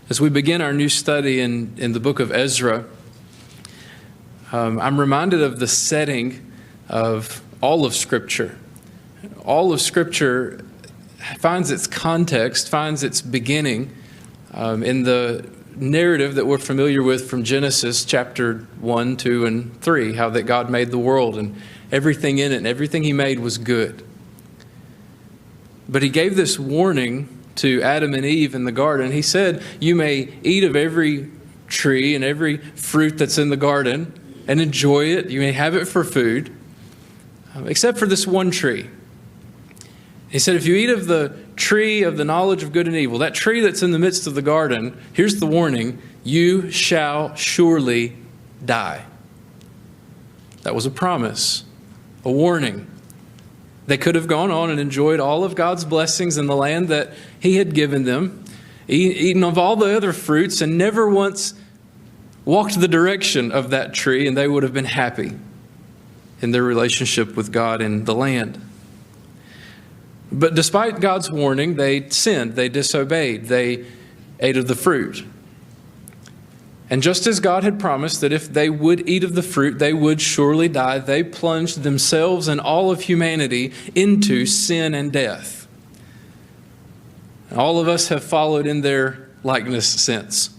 As we begin our new study in the book of Ezra, I'm reminded of the setting of all of Scripture. All of Scripture finds its context, finds its beginning in the narrative that we're familiar with from Genesis chapter 1, 2, and 3, how that God made the world and everything in it, and everything He made was good. But He gave this warning to Adam and Eve in the garden. He said, you may eat of every tree and every fruit that's in the garden and enjoy it. You may have it for food, except for this one tree. He said, if you eat of the tree of the knowledge of good and evil, that tree that's in the midst of the garden, here's the warning, you shall surely die. That was a promise, a warning. They could have gone on and enjoyed all of God's blessings in the land that He had given them, eaten of all the other fruits, and never once walked the direction of that tree, and they would have been happy in their relationship with God and the land. But despite God's warning, they sinned, they disobeyed, they ate of the fruit. And just as God had promised that if they would eat of the fruit, they would surely die, they plunged themselves and all of humanity into sin and death. All of us have followed in their likeness since.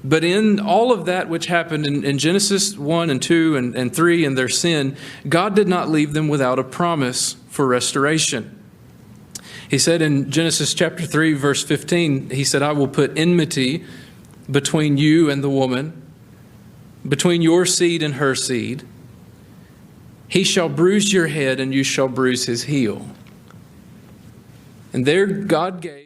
But in all of that which happened in Genesis 1 and 2 and 3 and their sin, God did not leave them without a promise for restoration. He said in Genesis chapter 3, verse 15, He said, I will put enmity between you and the woman, between your seed and her seed. He shall bruise your head and you shall bruise his heel. And there God gave